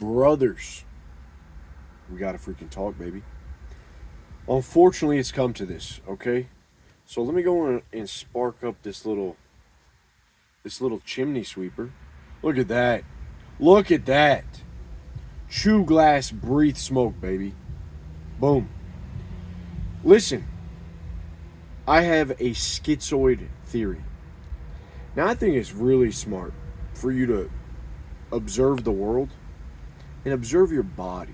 Brothers, we gotta freaking talk, baby. Unfortunately, it's come to this, okay? So let me go on and spark up this little chimney sweeper. Look at that. Look at that. Chew glass, breathe smoke, baby. Boom. Listen, I have a schizoid theory. Now, I think it's really smart for you to observe the world and observe your body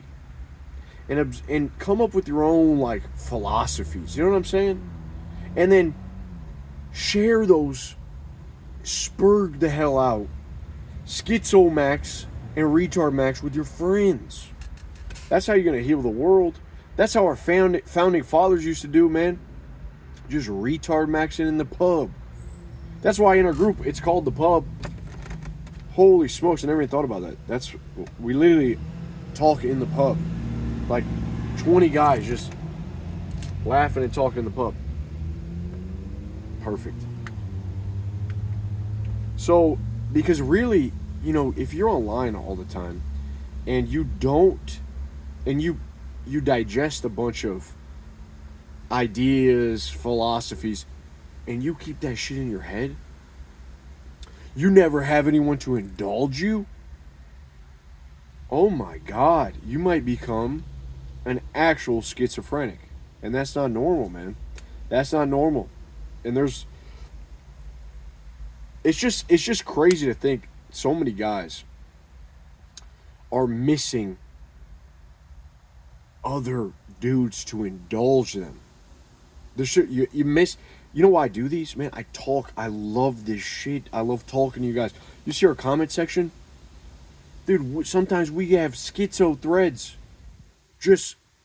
and come up with your own like philosophies. You know what I'm saying? And then share those spurg the hell out schizo max and retard max with your friends. That's how you're gonna heal the world. That's how our founding fathers used to do, man. Just retard maxing in the pub. That's why in our group it's called the pub. Holy smokes, I never even thought about that. We literally talk in the pub. Like 20 guys just laughing and talking in the pub. Perfect. So, because really, if you're online all the time and you don't, and you digest a bunch of ideas, philosophies, and you keep that shit in your head, you never have anyone to indulge you. Oh my God, you might become an actual schizophrenic. And that's not normal, man. That's not normal. And it's just crazy to think so many guys are missing other dudes to indulge them. You miss. You know why I do these, man? I talk. I love this shit. I love talking to you guys. You see our comment section, dude. Sometimes we have schizo threads.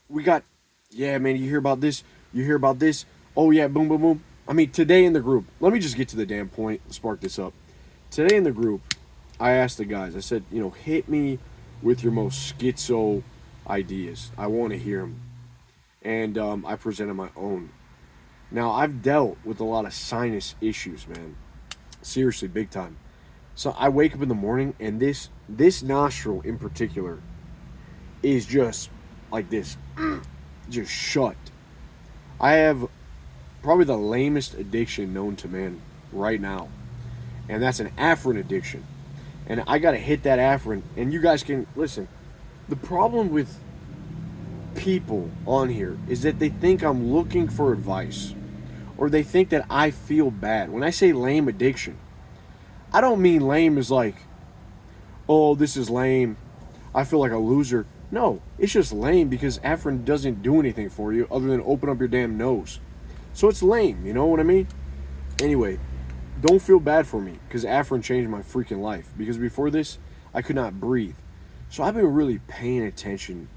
We got, yeah, man. You hear about this? You hear about this? Oh yeah, boom, boom, boom. I mean, today in the group. Let me just get to the damn point. Spark this up. Today in the group, I asked the guys. I said, hit me with your most schizo ideas. I want to hear them. And I presented my own. Now, I've dealt with a lot of sinus issues, man. Seriously, big time. So I wake up in the morning, and this nostril in particular is just like this. Just shut. I have probably the lamest addiction known to man right now. And that's an Afrin addiction. And I got to hit that Afrin. And you guys can, listen, the problem with people on here is that they think I'm looking for advice. Or they think that I feel bad. When I say lame addiction, I don't mean lame as like, oh, this is lame, I feel like a loser. No, it's just lame because Afrin doesn't do anything for you other than open up your damn nose. So it's lame, you know what I mean? Anyway, don't feel bad for me because Afrin changed my freaking life. Because before this, I could not breathe. So I've been really paying attention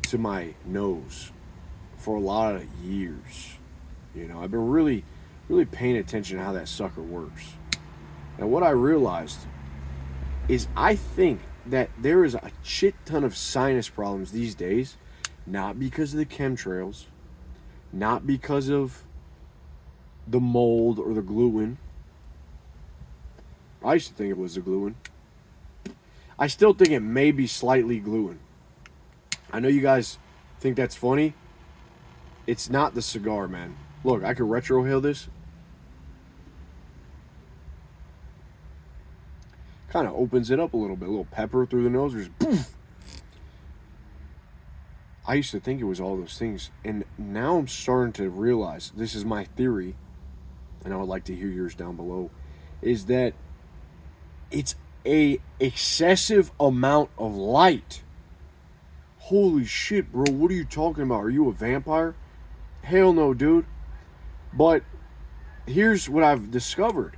to my nose for a lot of years. I've been really, really paying attention to how that sucker works. And what I realized is I think that there is a shit ton of sinus problems these days, not because of the chemtrails, not because of the mold or the gluten. I used to think it was the gluten. I still think it may be slightly gluten. I know you guys think that's funny. It's not the cigar, man. Look, I could retrohale this. Kind of opens it up a little bit. A little pepper through the nose. Just poof. I used to think it was all those things. And now I'm starting to realize, this is my theory, and I would like to hear yours down below, is that it's a excessive amount of light. Holy shit, bro. What are you talking about? Are you a vampire? Hell no, dude. But here's what I've discovered.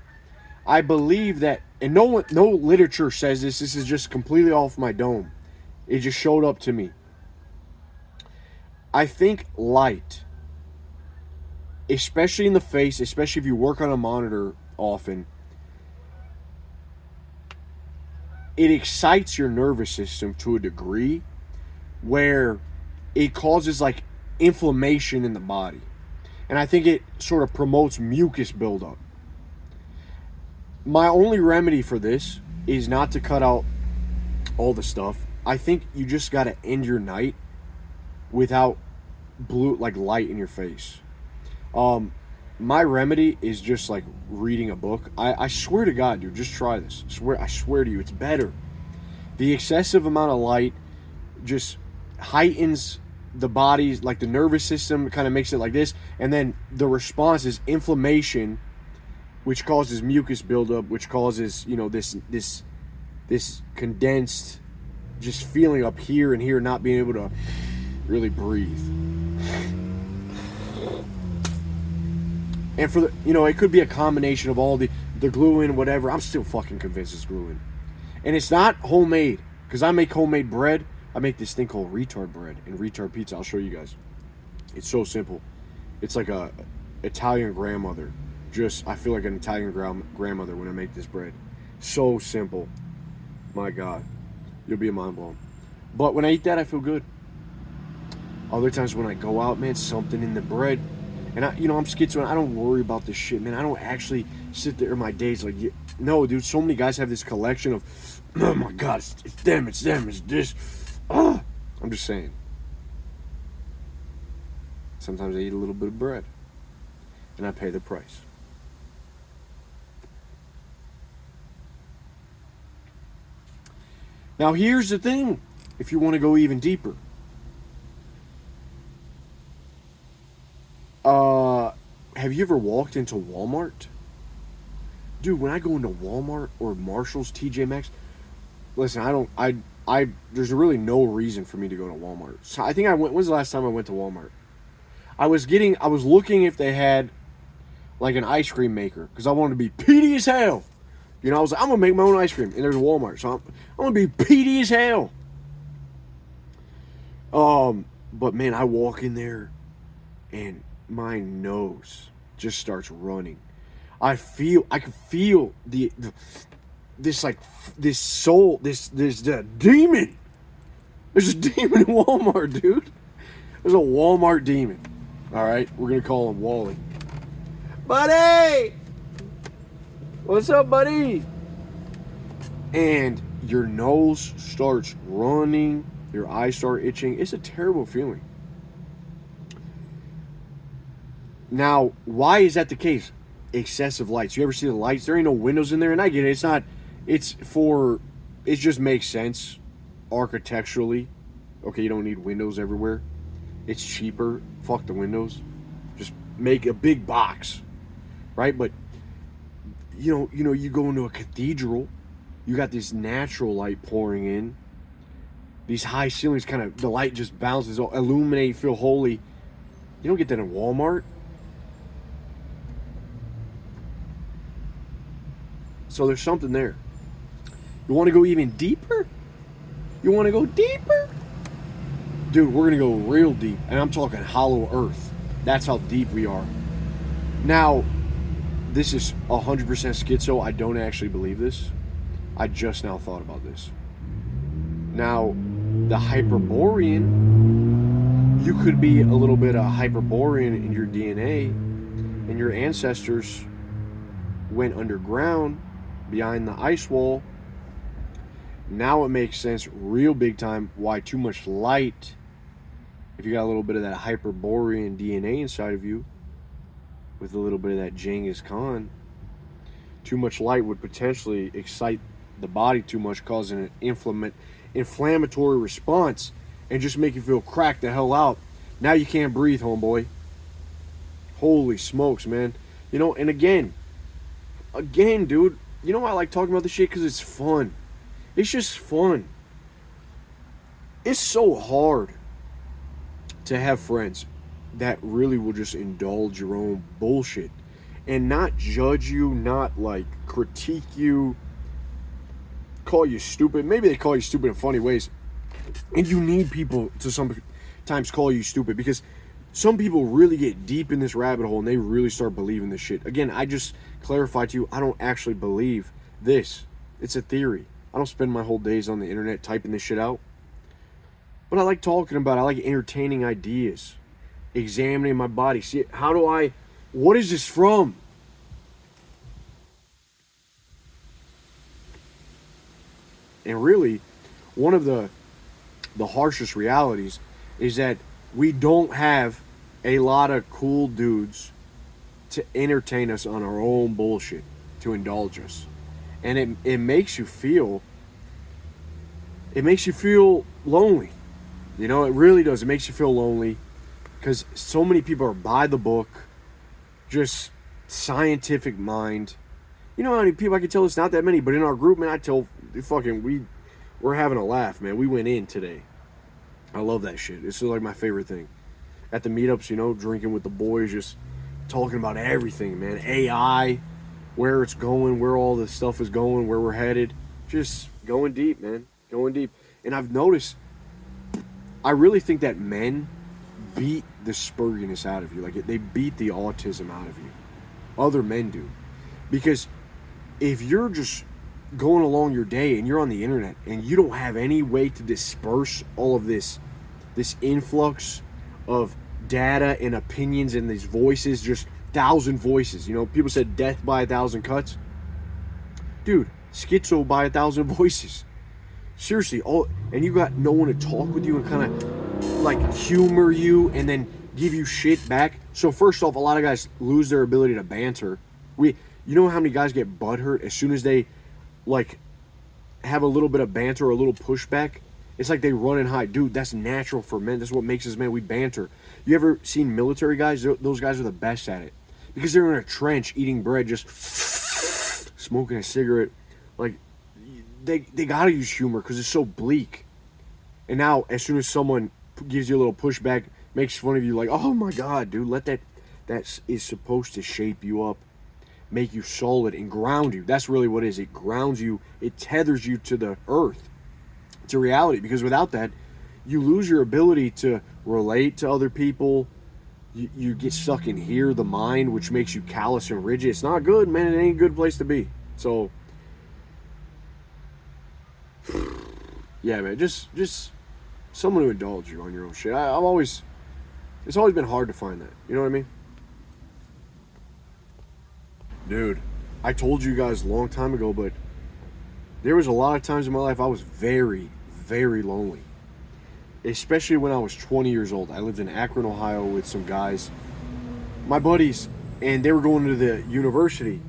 I believe that, and no literature says this. This is just completely off my dome. It just showed up to me. I think light, especially in the face, especially if you work on a monitor often, it excites your nervous system to a degree where it causes like inflammation in the body. And I think it sort of promotes mucus buildup. My only remedy for this is not to cut out all the stuff. I think you just got to end your night without blue like light in your face. Um, my remedy is just like reading a book. I swear to God, dude, just try this. I swear to you, it's better. The excessive amount of light just heightens the body's like the nervous system, kind of makes it like this, and then the response is inflammation, which causes mucus buildup, which causes this condensed just feeling up here and here, not being able to really breathe. And for the it could be a combination of all the gluing, whatever. I'm still fucking convinced it's gluing, and it's not homemade because I make homemade bread. I make this thing called retard bread and retard pizza. I'll show you guys. It's so simple. It's like a Italian grandmother. I feel like an Italian grandmother when I make this bread. So simple. My God. You'll be mind blown. But when I eat that, I feel good. Other times when I go out, man, something in the bread. And I'm schizo. I don't worry about this shit, man. I don't actually sit there in my days like, no, dude. So many guys have this collection of, oh my God, it's them, it's this. I'm just saying. Sometimes I eat a little bit of bread, and I pay the price. Now here's the thing, if you want to go even deeper. Have you ever walked into Walmart? Dude, when I go into Walmart or Marshall's, TJ Maxx, listen, there's really no reason for me to go to Walmart. So I think when's the last time I went to Walmart? I was looking if they had like an ice cream maker because I wanted to be peaty as hell. I was like, I'm gonna make my own ice cream, and there's a Walmart, so I'm gonna be peaty as hell. But man, I walk in there, and my nose just starts running. I can feel this soul, this demon. There's a demon in Walmart, dude. There's a Walmart demon. All right, we're gonna call him Wally. Buddy, what's up, buddy? And your nose starts running, your eyes start itching. It's a terrible feeling. Now, why is that the case? Excessive lights. You ever see the lights? There ain't no windows in there, and I get it. It just makes sense architecturally. Okay, you don't need windows everywhere. It's cheaper. Fuck the windows. Just make a big box, right? But you go into a cathedral, you got this natural light pouring in. These high ceilings, the light just bounces, illuminate, feel holy. You don't get that in Walmart. So there's something there. You want to go even deeper? You want to go deeper? Dude, we're going to go real deep. And I'm talking hollow earth. That's how deep we are. Now, this is 100% schizo. I don't actually believe this. I just now thought about this. Now, the Hyperborean, you could be a little bit of Hyperborean in your DNA, and your ancestors went underground behind the ice wall. Now it makes sense real big time why too much light, if you got a little bit of that Hyperborean DNA inside of you with a little bit of that Genghis Khan, too much light would potentially excite the body too much, causing an inflammatory response and just make you feel cracked the hell out. Now you can't breathe, homeboy. Holy smokes, man. And again, dude, you know why I like talking about this shit? Because it's fun. It's just fun. It's so hard to have friends that really will just indulge your own bullshit and not judge you, not like critique you, call you stupid. Maybe they call you stupid in funny ways. And you need people to sometimes call you stupid because some people really get deep in this rabbit hole and they really start believing this shit. Again, I just clarified to you, I don't actually believe this. It's a theory. I don't spend my whole days on the internet typing this shit out. But I like talking about it. I like entertaining ideas, examining my body. See, what is this from? And really, one of the harshest realities is that we don't have a lot of cool dudes to entertain us on our own bullshit, to indulge us. And it makes you feel lonely. You know, it really does. It makes you feel lonely because so many people are by the book, just scientific mind. You know how many people, I can tell it's not that many, but in our group, man, I tell we're having a laugh, man. We went in today. I love that shit. It's like my favorite thing. At the meetups, you know, drinking with the boys, just talking about everything, man. AI, where it's going, where all this stuff is going, where we're headed. Just going deep, man. Going deep. And I've noticed, I really think that men beat the spurginess out of you. Like, they beat the autism out of you. Other men do. Because if you're just going along your day and you're on the internet and you don't have any way to disperse all of this influx of data and opinions and these voices, just 1,000 voices. You know, people said death by 1,000 cuts. Dude, schizo by 1,000 voices. Seriously, and you got no one to talk with you and kind of like humor you and then give you shit back. So first off, a lot of guys lose their ability to banter. You know how many guys get butthurt as soon as they like have a little bit of banter or a little pushback? It's like they run and hide. Dude, that's natural for men. That's what makes us men. We banter. You ever seen military guys? Those guys are the best at it. Because they're in a trench eating bread, just smoking a cigarette. Like, they gotta use humor because it's so bleak. And now, as soon as someone gives you a little pushback, makes fun of you, like, oh my God, dude, let that is supposed to shape you up, make you solid, and ground you. That's really what it is. It grounds you. It tethers you to the earth, to reality. Because without that, you lose your ability to relate to other people. You get stuck in here, the mind, which makes you callous and rigid. It's not good, man. It ain't a good place to be. So, yeah, man, just someone to indulge you on your own shit. It's always been hard to find that. You know what I mean? Dude, I told you guys a long time ago, but there was a lot of times in my life I was very, very lonely. Especially when I was 20 years old. I lived in Akron, Ohio with some guys, my buddies, and they were going to the university.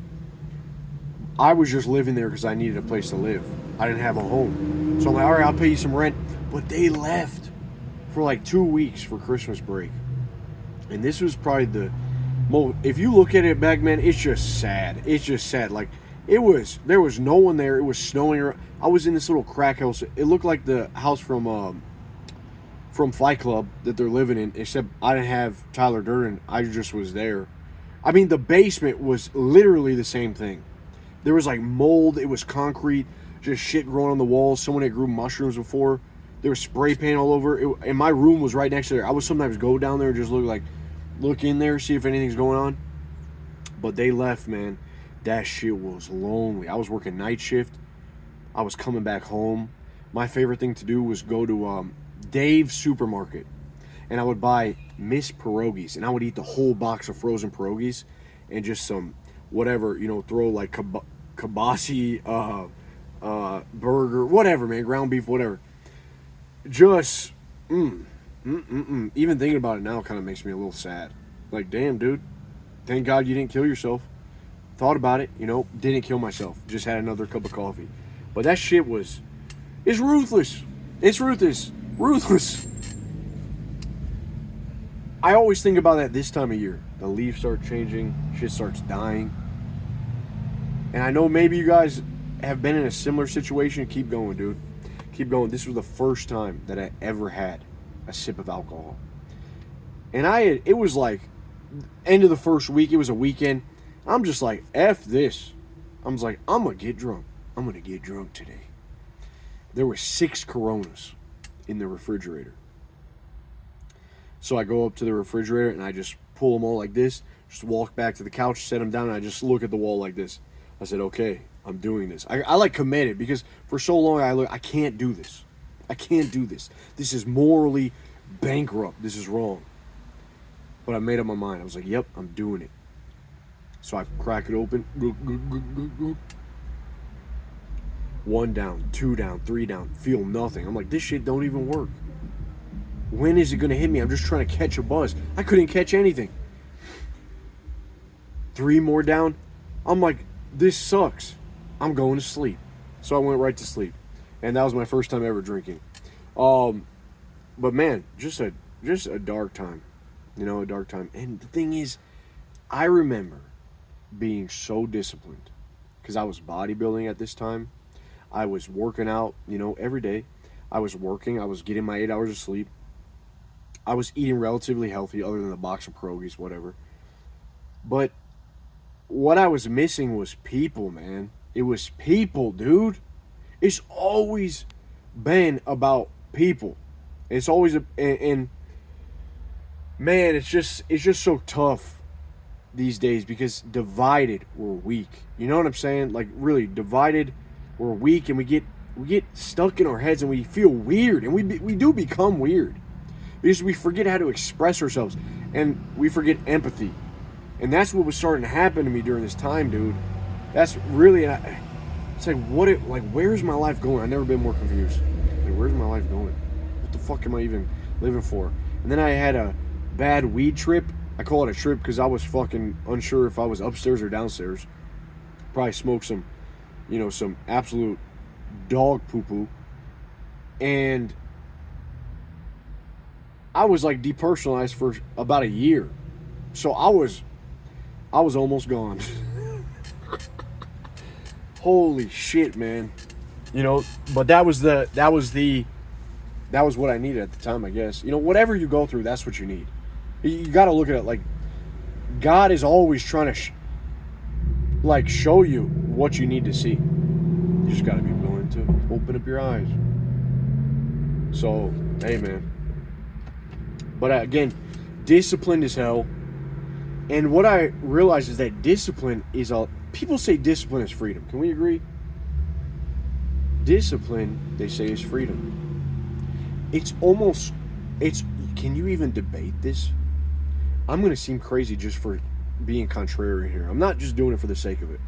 I was just living there because I needed a place to live. I didn't have a home. So I'm like, all right, I'll pay you some rent. But they left for like 2 weeks for Christmas break. And this was probably the most, if you look at it back, man, it's just sad. It's just sad. Like, there was no one there. It was snowing. I was in this little crack house. It looked like the house from Fight Club that they're living in, except I didn't have Tyler Durden. I just was there. I mean, the basement was literally the same thing. There was like mold. It was concrete, just shit growing on the walls. Someone had grew mushrooms before. There was spray paint all over. And my room was right next to there. I would sometimes go down there and just look in there, see if anything's going on. But they left, man. That shit was lonely. I was working night shift. I was coming back home. My favorite thing to do was go to Dave's Supermarket, and I would buy Miss Pierogies, and I would eat the whole box of frozen pierogies and just some whatever, you know, throw like kibasi, burger, whatever, man, ground beef, whatever. Just even thinking about it now kind of makes me a little sad. Like, damn, dude, thank God you didn't kill yourself. Thought about it, you know, didn't kill myself, just had another cup of coffee. But that shit it's ruthless. It's ruthless. I always think about that this time of year. The leaves start changing, shit starts dying. And I know maybe you guys have been in a similar situation. Keep going, dude. Keep going. This was the first time that I ever had a sip of alcohol. And it was like end of the first week. It was a weekend. I'm just like, F this. I was like, I'm going to get drunk. I'm going to get drunk today. There were 6 Coronas in the refrigerator. So I go up to the refrigerator and I just pull them all like this, just walk back to the couch, set them down, and I just look at the wall like this. I said, okay, I'm doing this. I like committed because for so long I can't do this. I can't do this. This is morally bankrupt. This is wrong. But I made up my mind. I was like, yep, I'm doing it. So I crack it open. 1 down, 2 down, 3 down, feel nothing. I'm like, this shit don't even work. When is it going to hit me? I'm just trying to catch a buzz. I couldn't catch anything. 3 more down. I'm like, this sucks. I'm going to sleep. So I went right to sleep. And that was my first time ever drinking. But man, just a dark time. You know, a dark time. And the thing is, I remember being so disciplined because I was bodybuilding at this time. I was working out, you know, every day. I was working. I was getting my 8 hours of sleep. I was eating relatively healthy other than a box of pierogies, whatever. But what I was missing was people, man. It was people, dude. It's always been about people. It's always and man, it's just so tough these days because divided we're weak. You know what I'm saying? Like really divided we're weak, and we get stuck in our heads and we feel weird, and we do become weird because we forget how to express ourselves and we forget empathy. And that's what was starting to happen to me during this time, dude. That's really, it's like, where's my life going? I've never been more confused. Like, where's my life going? What the fuck am I even living for? And then I had a bad weed trip. I call it a trip because I was fucking unsure if I was upstairs or downstairs. Probably smoked some, you know, some absolute dog poo-poo. And I was like depersonalized for about a year. So I was almost gone. Holy shit, man. You know, but that was what I needed at the time, I guess. You know, whatever you go through, that's what you need. You got to look at it like God is always trying to show you what you need to see. You just got to be willing to open up your eyes. So, hey, man. But again, disciplined as hell. And what I realized is that discipline is people say discipline is freedom. Can we agree? Discipline, they say, is freedom. Can you even debate this? I'm going to seem crazy just for being contrary here. I'm not just doing it for the sake of it.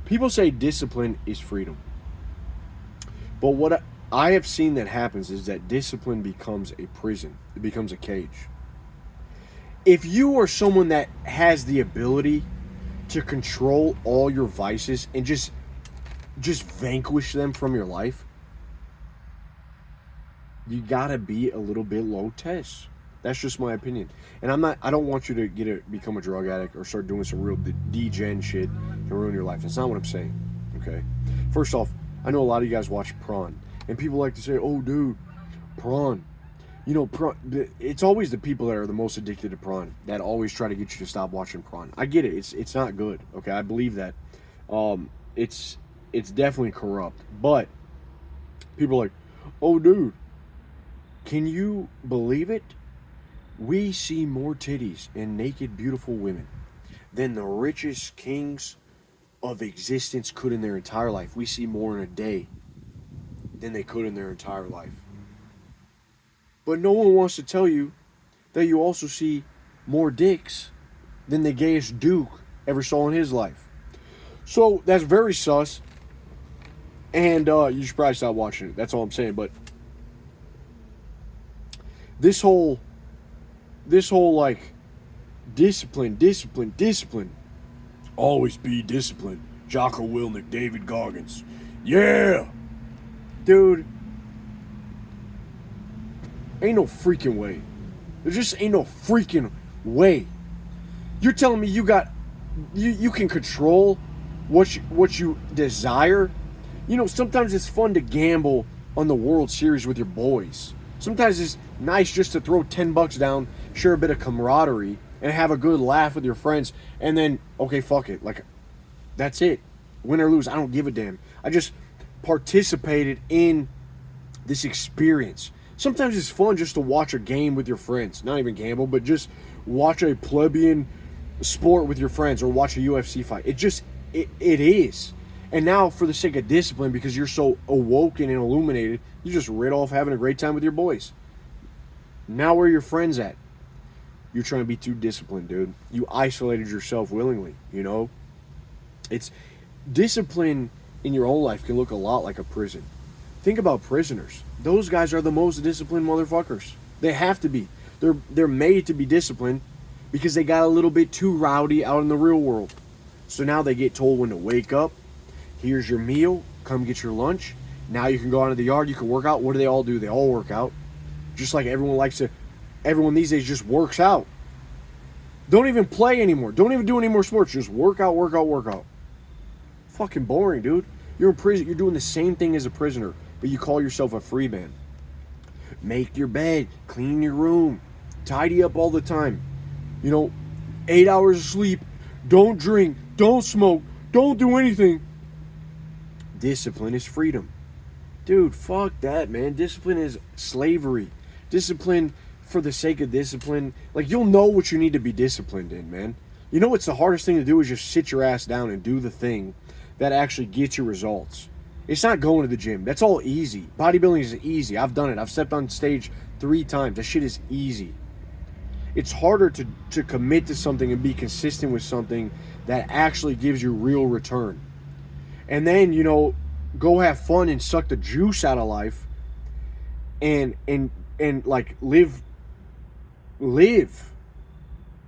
People say discipline is freedom. But what I have seen that happens is that discipline becomes a prison. It becomes a cage. If you are someone that has the ability to control all your vices and just vanquish them from your life, you gotta be a little bit low test. That's just my opinion. And I don't want you to become a drug addict or start doing some real degen shit and ruin your life. That's not what I'm saying. Okay? First off, I know a lot of you guys watch Prawn, and people like to say, "Oh, dude, Prawn." You know, Prawn. It's always the people that are the most addicted to Prawn that always try to get you to stop watching Prawn. I get it. It's not good. Okay, I believe that. It's definitely corrupt. But people are like, "Oh, dude, can you believe it? We see more titties and naked, beautiful women than the richest kings of existence could in their entire life. We see more in a day than they could in their entire life." But no one wants to tell you that you also see more dicks than the gayest Duke ever saw in his life. So that's very sus. And you should probably stop watching it. That's all I'm saying. But this whole like discipline. Always be disciplined. Jocko Willink, David Goggins. Yeah! Dude. Ain't no freaking way. There just ain't no freaking way. You're telling me you can control what you desire? You know, sometimes it's fun to gamble on the World Series with your boys. Sometimes it's nice just to throw $10 down, share a bit of camaraderie, and have a good laugh with your friends, and then, okay, fuck it. Like, that's it. Win or lose, I don't give a damn. I just participated in this experience. Sometimes it's fun just to watch a game with your friends. Not even gamble, but just watch a plebeian sport with your friends or watch a UFC fight. It is. And now, for the sake of discipline, because you're so awoken and illuminated, you just rid off having a great time with your boys. Now where are your friends at? You're trying to be too disciplined, dude. You isolated yourself willingly, you know? It's discipline in your own life can look a lot like a prison. Think about prisoners. Those guys are the most disciplined motherfuckers. They have to be. They're made to be disciplined because they got a little bit too rowdy out in the real world. So now they get told when to wake up. Here's your meal. Come get your lunch. Now you can go out into the yard. You can work out. What do? They all work out. Just like everyone these days just works out. Don't even play anymore. Don't even do any more sports. Just work out, work out, work out. Fucking boring, dude. You're in prison. You're doing the same thing as a prisoner, but you call yourself a free man. Make your bed. Clean your room. Tidy up all the time. 8 hours of sleep. Don't drink. Don't smoke. Don't do anything. Discipline is freedom. Dude, fuck that, man. Discipline is slavery. Discipline for the sake of discipline. Like, you'll know what you need to be disciplined in, man. You know what's the hardest thing to do is just sit your ass down and do the thing that actually gets you results. It's not going to the gym. That's all easy. Bodybuilding is easy. I've done it. I've stepped on stage 3 times. That shit is easy. It's harder to commit to something and be consistent with something that actually gives you real return. And then, go have fun and suck the juice out of life and like live.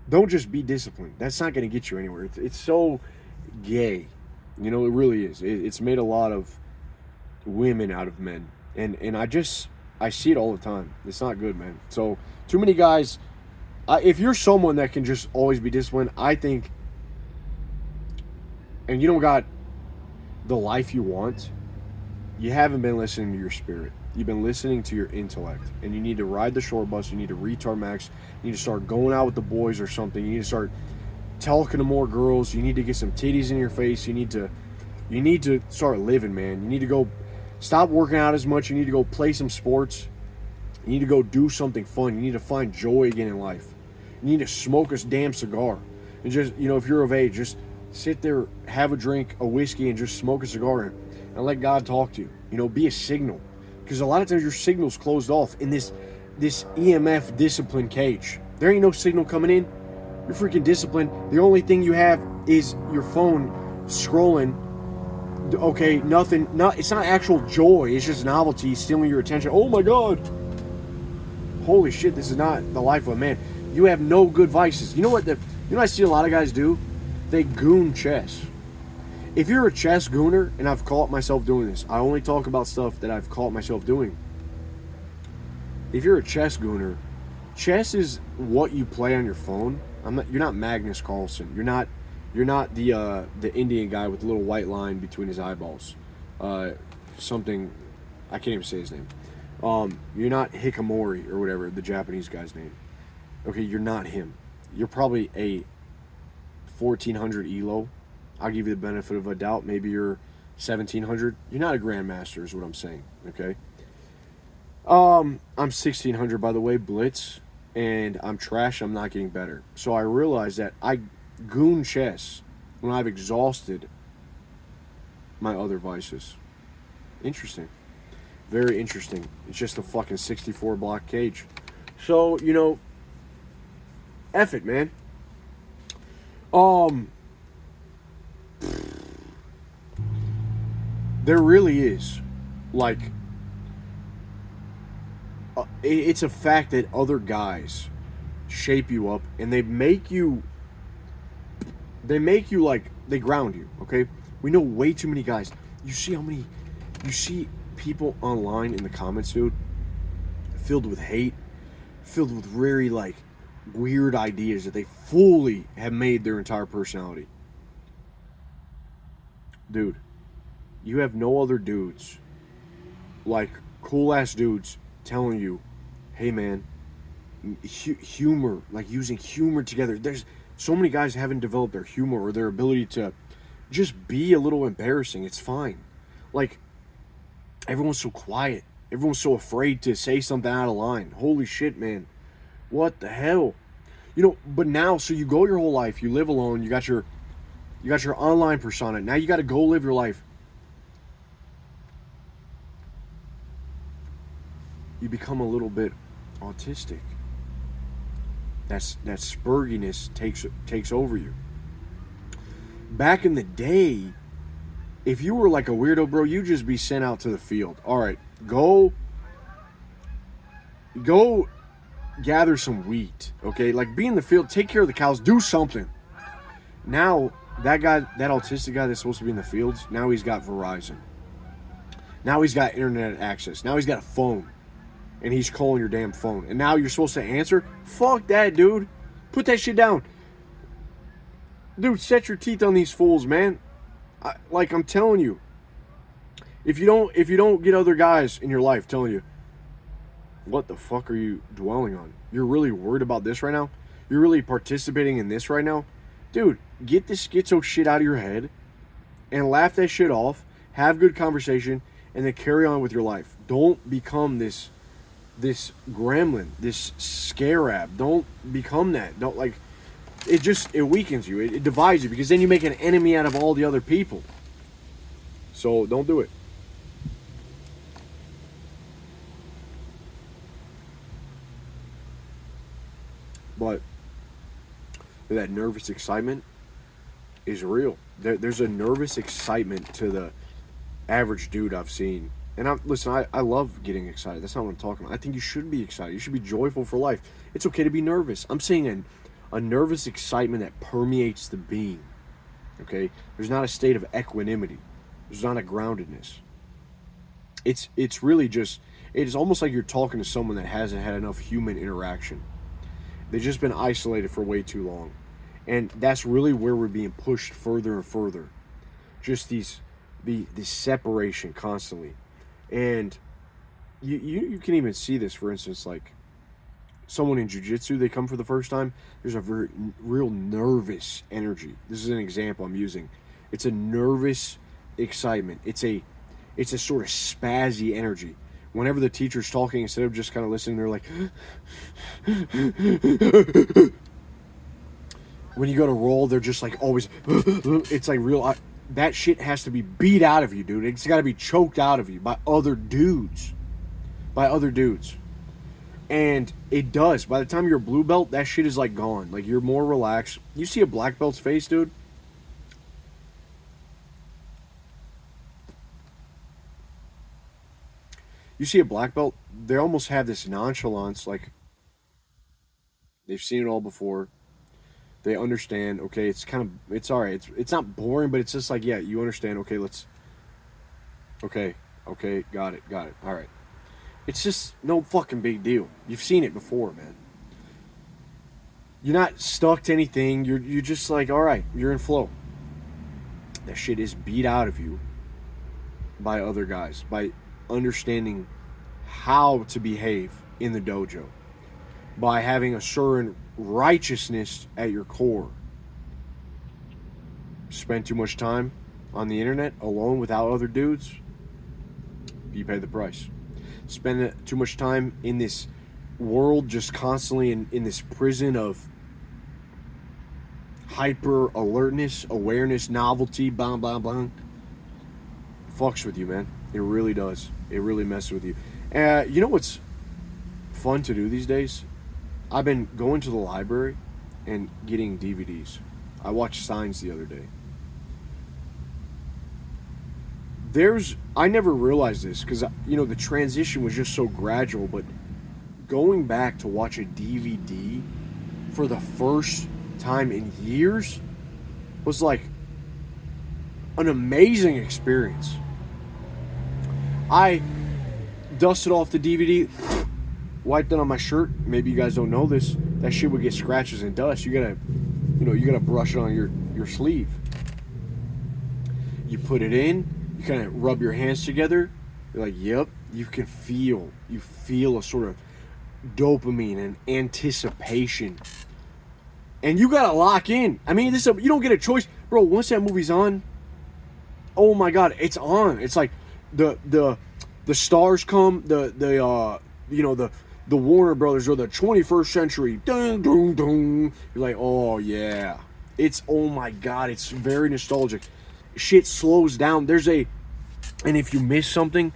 Don't just be disciplined. That's not going to get you anywhere. It's so gay. It really is. It's made a lot of women out of men. And I see it all the time. It's not good, man. So, too many guys. If you're someone that can just always be disciplined, I think, and you don't got the life you want, you haven't been listening to your spirit. You've been listening to your intellect. And you need to ride the short bus. You need to retard max. You need to start going out with the boys or something. You need to start talking to more girls. You need to get some titties in your face. You need to start living, man. You need to go stop working out as much. You need to go play some sports. You need to go do something fun. You need to find joy again in life. You need to smoke a damn cigar. And just, if you're of age, just sit there, have a drink, a whiskey, and just smoke a cigar and let God talk to you. Be a signal. Because a lot of times your signal's closed off in this EMF discipline cage. There ain't no signal coming in. You're freaking disciplined. The only thing you have is your phone scrolling. Okay, nothing. It's not actual joy. It's just novelty stealing your attention. Oh my God. Holy shit, this is not the life of a man. You have no good vices. You know what I see a lot of guys do? They goon chess. If you're a chess gooner, and I've caught myself doing this, I only talk about stuff that I've caught myself doing. If you're a chess gooner, chess is what you play on your phone. You're not Magnus Carlsen. You're not the Indian guy with the little white line between his eyeballs. Something I can't even say his name. You're not Hikamori or whatever, the Japanese guy's name. Okay, you're not him. You're probably a 1400 ELO. I'll give you the benefit of a doubt. Maybe you're 1700. You're not a grandmaster is what I'm saying, okay? I'm 1600, by the way, Blitz, and I'm trash. I'm not getting better. So I realized that I goon chess when I've exhausted my other vices. Interesting. Very interesting. It's just a fucking 64 block cage. So, F it, man. There really is, like, it's a fact that other guys shape you up and they make you like, they ground you, okay? We know way too many guys. You see people online in the comments, dude, filled with hate, filled with very, like, weird ideas that they fully have made their entire personality. Dude, you have no other dudes, like cool ass dudes, telling you, hey man, humor, like using humor together. There's so many guys haven't developed their humor or their ability to just be a little embarrassing. It's fine. Like, everyone's so quiet. Everyone's so afraid to say something out of line. Holy shit, man. What the hell? But now, so you go your whole life, you live alone, you got your online persona. Now you got to go live your life. You become a little bit autistic. that spurginess takes over you. Back in the day, if you were like a weirdo, bro, you'd just be sent out to the field. All right, go gather some wheat, okay? Like, be in the field, take care of the cows, do something. Now, that autistic guy that's supposed to be in the fields, now he's got Verizon. Now he's got internet access. Now he's got a phone. And he's calling your damn phone. And now you're supposed to answer? Fuck that, dude. Put that shit down. Dude, set your teeth on these fools, man. I'm telling you. If you don't get other guys in your life telling you, what the fuck are you dwelling on? You're really worried about this right now? You're really participating in this right now? Dude, get this schizo shit out of your head and laugh that shit off. Have good conversation and then carry on with your life. Don't become this gremlin, this scarab. Don't become that. Don't it weakens you. It divides you because then you make an enemy out of all the other people. So don't do it. But that nervous excitement is real. There's a nervous excitement to the average dude I've seen. And I love getting excited. That's not what I'm talking about. I think you should be excited. You should be joyful for life. It's okay to be nervous. I'm saying a nervous excitement that permeates the being. Okay? There's not a state of equanimity. There's not a groundedness. It's really just, it's almost like you're talking to someone that hasn't had enough human interaction. They've just been isolated for way too long. And that's really where we're being pushed further and further. Just this separation constantly. And you can even see this, for instance, like someone in jiu-jitsu, they come for the first time, there's a very real nervous energy. This is an example I'm using. It's a nervous excitement. It's a sort of spazzy energy. Whenever the teacher's talking, instead of just kind of listening, they're like, when you go to roll, they're just like always, it's like real. That shit has to be beat out of you, dude. It's got to be choked out of you by other dudes. And it does. By the time you're a blue belt, that shit is like gone. Like, you're more relaxed. You see a black belt's face, dude? You see a black belt, they almost have this nonchalance, like they've seen it all before. They understand, okay, it's all right. It's not boring, but it's just like, yeah, you understand, okay, okay, got it, all right. It's just no fucking big deal. You've seen it before, man. You're not stuck to anything. You're just like, all right, you're in flow. That shit is beat out of you by other guys, by understanding how to behave in the dojo, by having a certain righteousness at your core. Spend too much time on the internet alone without other dudes, you pay the price. Spend too much time in this world just constantly in this prison of hyper alertness, awareness, novelty, blah blah blah. Fucks with you, man. It really does. It really messes with you. You know what's fun to do these days? I've been going to the library and getting DVDs. I watched Signs the other day. I never realized this because, the transition was just so gradual, but going back to watch a DVD for the first time in years was like an amazing experience. I dusted off the DVD, wiped it on my shirt. Maybe you guys don't know this. That shit would get scratches and dust. You gotta brush it on your sleeve. You put it in, you kind of rub your hands together. You're like, yep, you feel a sort of dopamine and anticipation. And you gotta lock in. I mean, you don't get a choice. Bro, once that movie's on, oh my God, it's on. It's like the stars come, the Warner Brothers or the 21st century. Dun, dun, dun. You're like, oh yeah. Oh my God, it's very nostalgic. Shit slows down. And if you miss something,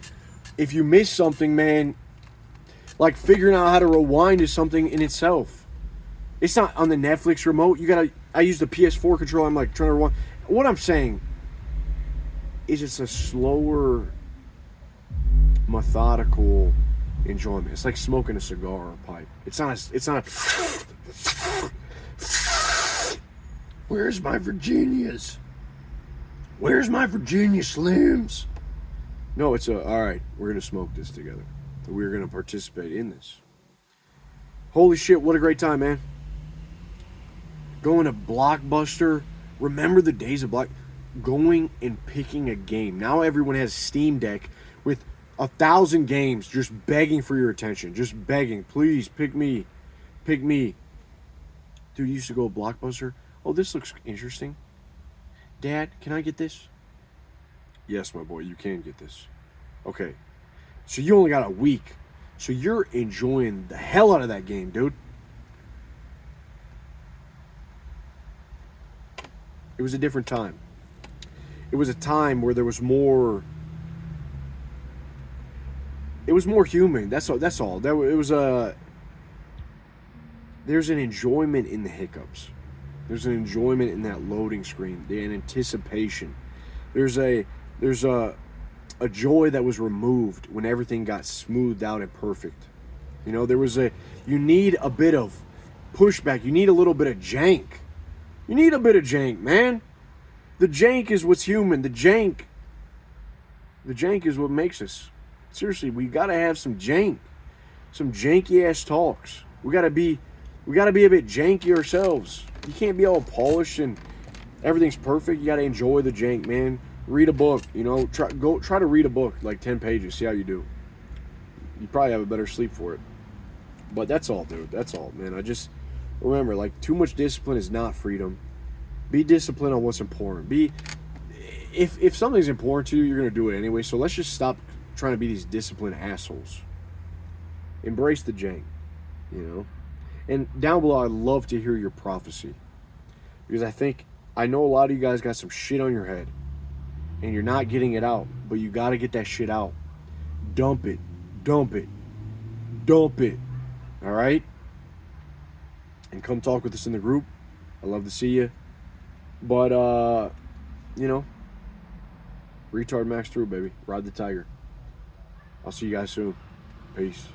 man, like figuring out how to rewind is something in itself. It's not on the Netflix remote. I use the PS4 controller. I'm like trying to run. What I'm saying is it's a slower, methodical enjoyment. It's like smoking a cigar or a pipe. It's not a where's my Virginias? Where's my Virginia Slims? No, it's all right, we're going to smoke this together. We're going to participate in this. Holy shit, what a great time, man. Going to Blockbuster. Remember the days of going and picking a game. Now everyone has Steam Deck with 1,000 games just begging for your attention. Just begging. Please, pick me. Pick me. Dude, you used to go to Blockbuster. Oh, this looks interesting. Dad, can I get this? Yes, my boy, you can get this. Okay. So you only got a week. So you're enjoying the hell out of that game, dude. It was a different time. It was a time where there was more. It was more human. That's all. That's all. It was a. There's an enjoyment in the hiccups. There's an enjoyment in that loading screen, an anticipation. There's a joy that was removed when everything got smoothed out and perfect. You know, you need a bit of pushback. You need a little bit of jank. You need a bit of jank, man. The jank is what's human. The jank is what makes us. Seriously, we gotta have some jank. Some janky ass talks. We gotta be a bit janky ourselves. You can't be all polished and everything's perfect. You gotta enjoy the jank, man. Read a book, you know. Try to read a book, like 10 pages. See how you do. You probably have a better sleep for it. But that's all, dude. That's all, man. I just remember, like, too much discipline is not freedom. Be disciplined on what's important. If something's important to you, you're gonna do it anyway. So let's just stop trying to be these disciplined assholes. Embrace the jank, you know. And down below, I'd love to hear your prophecy, because I know a lot of you guys got some shit on your head, and you're not getting it out, but you got to get that shit out. Dump it, dump it, dump it. All right. And come talk with us in the group. I'd love to see you. But you know, retard max through, baby. Ride the tiger. I'll see you guys soon. Peace.